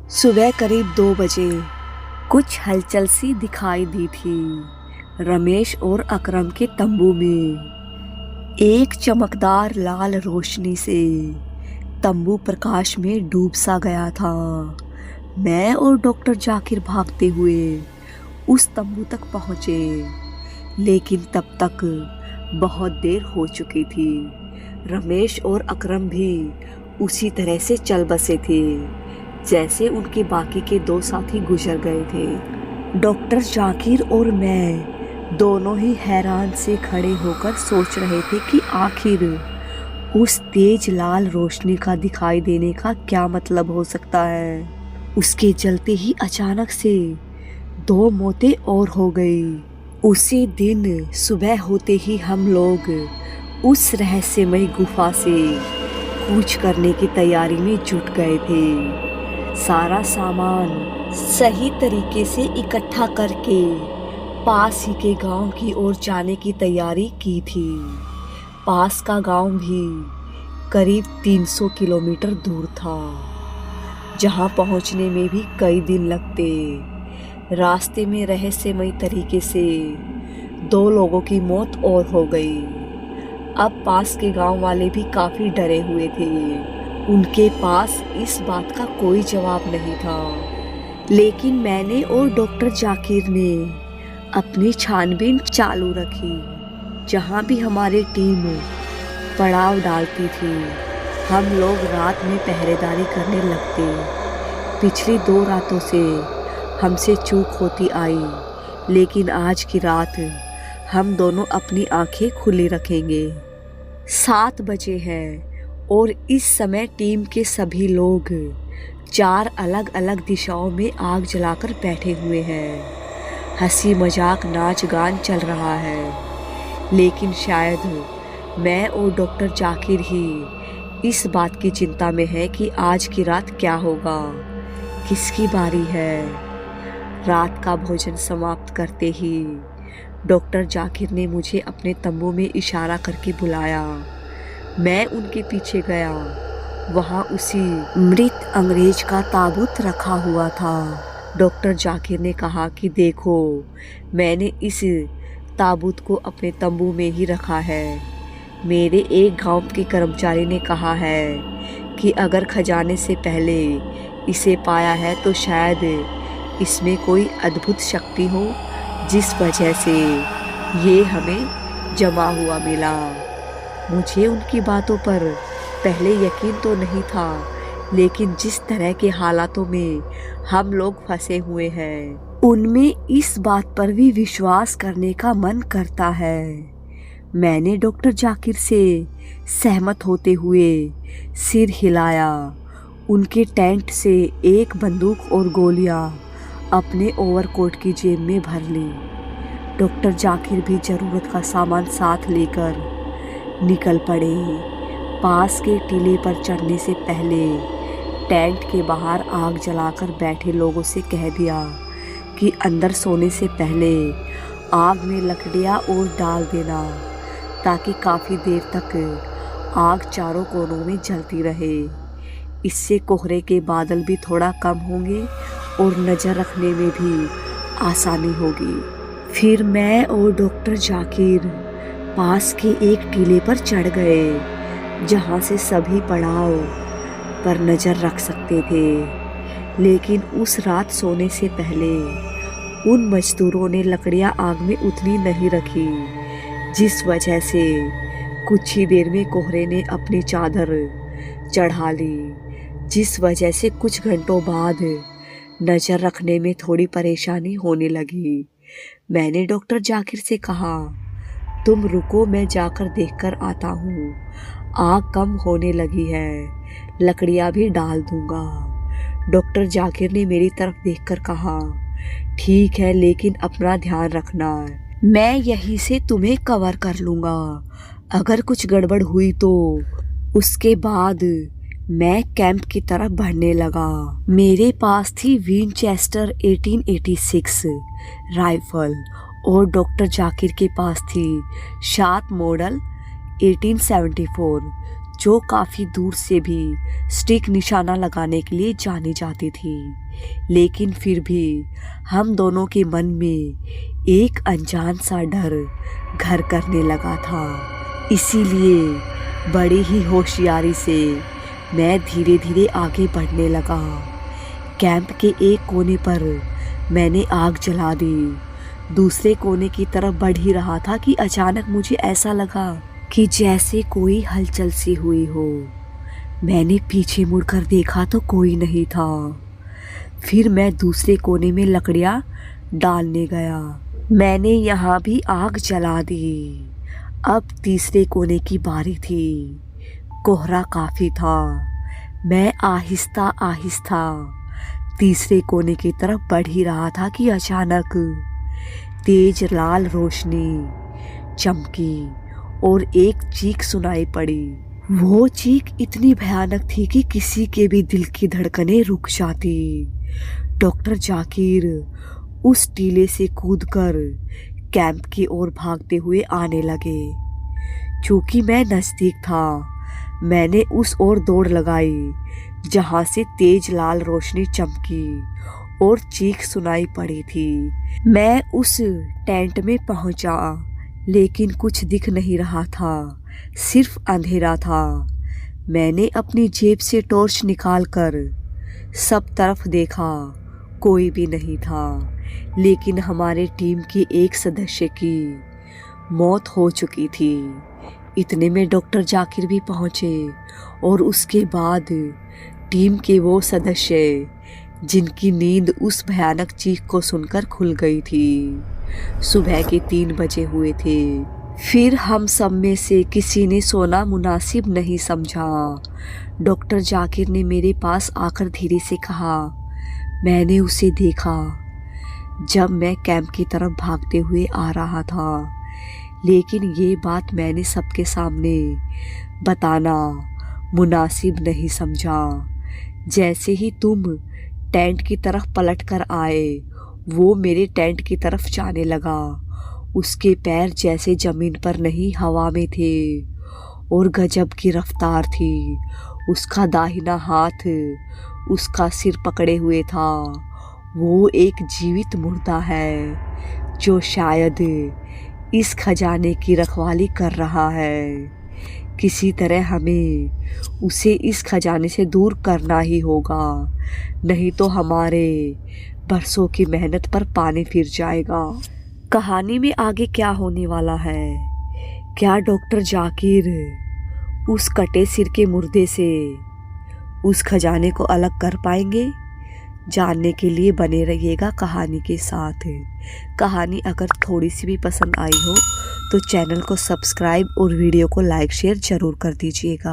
सुबह करीब 2 बजे कुछ हलचल सी दिखाई दी थी। रमेश और अकरम के तंबू में एक चमकदार लाल रोशनी से तंबू प्रकाश में डूब सा गया था। मैं और डॉक्टर जाकिर भागते हुए उस तंबू तक पहुंचे, लेकिन तब तक बहुत देर हो चुकी थी। रमेश और अकरम भी उसी तरह से चल बसे थे जैसे उनके बाकी के 2 साथी गुजर गए थे। डॉक्टर जाकिर और मैं दोनों ही हैरान से खड़े होकर सोच रहे थे कि आखिर उस तेज लाल रोशनी का दिखाई देने का क्या मतलब हो सकता है। उसके जलते ही अचानक से 2 मौतें और हो गई। उसी दिन सुबह होते ही हम लोग उस रहस्यमयी गुफा से कूच करने की तैयारी में जुट गए थे। सारा सामान सही तरीके से इकट्ठा करके पास ही के गांव की ओर जाने की तैयारी की थी। पास का गांव भी करीब 300 किलोमीटर दूर था, जहां पहुंचने में भी कई दिन लगते। रास्ते में रहस्यमयी तरीके से 2 लोगों की मौत और हो गई। अब पास के गांव वाले भी काफी डरे हुए थे। उनके पास इस बात का कोई जवाब नहीं था, लेकिन मैंने और डॉक्टर जाकिर ने अपनी छानबीन चालू रखी। जहां भी हमारी टीम पड़ाव डालती थी, हम लोग रात में पहरेदारी करने लगते। पिछली 2 रातों से हमसे चूक होती आई, लेकिन आज की रात हम दोनों अपनी आंखें खुली रखेंगे। 7 बजे हैं और इस समय टीम के सभी लोग 4 अलग अलग दिशाओं में आग जलाकर बैठे हुए हैं। हंसी मजाक नाच गान चल रहा है, लेकिन शायद मैं और डॉक्टर जाकिर ही इस बात की चिंता में है कि आज की रात क्या होगा, किसकी बारी है। रात का भोजन समाप्त करते ही डॉक्टर जाकिर ने मुझे अपने तंबू में इशारा करके बुलाया। मैं उनके पीछे गया। वहाँ उसी मृत अंग्रेज का ताबूत रखा हुआ था। डॉक्टर जाकिर ने कहा कि देखो, मैंने इस ताबूत को अपने तंबू में ही रखा है। मेरे एक गांव के कर्मचारी ने कहा है कि अगर खजाने से पहले इसे पाया है तो शायद इसमें कोई अद्भुत शक्ति हो, जिस वजह से ये हमें जमा हुआ मिला। मुझे उनकी बातों पर पहले यकीन तो नहीं था, लेकिन जिस तरह के हालातों में हम लोग फंसे हुए हैं, उनमें इस बात पर भी विश्वास करने का मन करता है। मैंने डॉक्टर जाकिर से सहमत होते हुए सिर हिलाया। उनके टेंट से एक बंदूक और गोलियां अपने ओवरकोट की जेब में भर ली। डॉक्टर जाकिर भी ज़रूरत का सामान साथ लेकर निकल पड़े। पास के टीले पर चढ़ने से पहले टेंट के बाहर आग जलाकर बैठे लोगों से कह दिया कि अंदर सोने से पहले आग में लकड़ियाँ और डाल देना, ताकि काफ़ी देर तक आग चारों कोनों में जलती रहे। इससे कोहरे के बादल भी थोड़ा कम होंगे और नज़र रखने में भी आसानी होगी। फिर मैं और डॉक्टर जाकिर पास के एक टीले पर चढ़ गए, जहां से सभी पड़ाव पर नज़र रख सकते थे। लेकिन उस रात सोने से पहले उन मजदूरों ने लकड़ियां आग में उतनी नहीं रखी, जिस वजह से कुछ ही देर में कोहरे ने अपनी चादर चढ़ा ली, जिस वजह से कुछ घंटों बाद नज़र रखने में थोड़ी परेशानी होने लगी। मैंने डॉक्टर जाकिर से कहा, तुम रुको, मैं जाकर देखकर आता हूँ। आग कम होने लगी है, लकड़ियाँ भी डाल दूंगा। डॉक्टर जाकिर ने मेरी तरफ देखकर कहा, ठीक है, लेकिन अपना ध्यान रखना। मैं यहीं से तुम्हें कवर कर लूँगा। अगर कुछ गड़बड़ हुई तो उसके बाद मैं कैंप की तरफ बढ़ने लगा। मेरे पास थी विंचेस्टर 1886 राइफल और डॉक्टर जाकिर के पास थी शार्प मॉडल 1874, जो काफ़ी दूर से भी सटीक निशाना लगाने के लिए जानी जाती थी। लेकिन फिर भी हम दोनों के मन में एक अनजान सा डर घर करने लगा था। इसीलिए बड़ी ही होशियारी से मैं धीरे धीरे आगे बढ़ने लगा। कैंप के एक कोने पर मैंने आग जला दी। दूसरे कोने की तरफ बढ़ ही रहा था कि अचानक मुझे ऐसा लगा कि जैसे कोई हलचल सी हुई हो। मैंने पीछे मुड़कर देखा तो कोई नहीं था। फिर मैं दूसरे कोने में लकड़ियाँ डालने गया। मैंने यहाँ भी आग जला दी। अब तीसरे कोने की बारी थी। कोहरा काफ़ी था। मैं आहिस्ता आहिस्ता तीसरे कोने की तरफ बढ़ ही रहा था कि अचानक तेज लाल रोशनी चमकी और एक चीख सुनाई पड़ी। वो चीख इतनी भयानक थी कि किसी के भी दिल की धड़कनें रुक जाती। डॉक्टर जाकिर उस टीले से कूदकर कैंप की ओर भागते हुए आने लगे। चूंकि मैं नज़दीक था, मैंने उस ओर दौड़ लगाई जहां से तेज लाल रोशनी चमकी और चीख सुनाई पड़ी थी। मैं उस टेंट में पहुंचा, लेकिन कुछ दिख नहीं रहा था, सिर्फ अंधेरा था। मैंने अपनी जेब से टॉर्च निकालकर सब तरफ देखा, कोई भी नहीं था। लेकिन हमारे टीम के एक सदस्य की मौत हो चुकी थी। इतने में डॉक्टर जाकिर भी पहुंचे और उसके बाद टीम के वो सदस्य जिनकी नींद उस भयानक चीख को सुनकर खुल गई थी। सुबह के 3 बजे हुए थे। फिर हम सब में से किसी ने सोना मुनासिब नहीं समझा। डॉक्टर जाकिर ने मेरे पास आकर धीरे से कहा, मैंने उसे देखा जब मैं कैंप की तरफ भागते हुए आ रहा था। लेकिन ये बात मैंने सबके सामने बताना मुनासिब नहीं समझा। जैसे ही तुम टेंट की तरफ पलट कर आए, वो मेरे टेंट की तरफ जाने लगा। उसके पैर जैसे जमीन पर नहीं हवा में थे और गजब की रफ्तार थी। उसका दाहिना हाथ उसका सिर पकड़े हुए था। वो एक जीवित मुर्दा है जो शायद इस खजाने की रखवाली कर रहा है। किसी तरह हमें उसे इस खजाने से दूर करना ही होगा, नहीं तो हमारे बरसों की मेहनत पर पानी फिर जाएगा। कहानी में आगे क्या होने वाला है? क्या डॉक्टर जाकिर उस कटे सिर के मुर्दे से उस खजाने को अलग कर पाएंगे? जानने के लिए बने रहिएगा कहानी के साथ। कहानी अगर थोड़ी सी भी पसंद आई हो तो चैनल को सब्सक्राइब और वीडियो को लाइक शेयर ज़रूर कर दीजिएगा।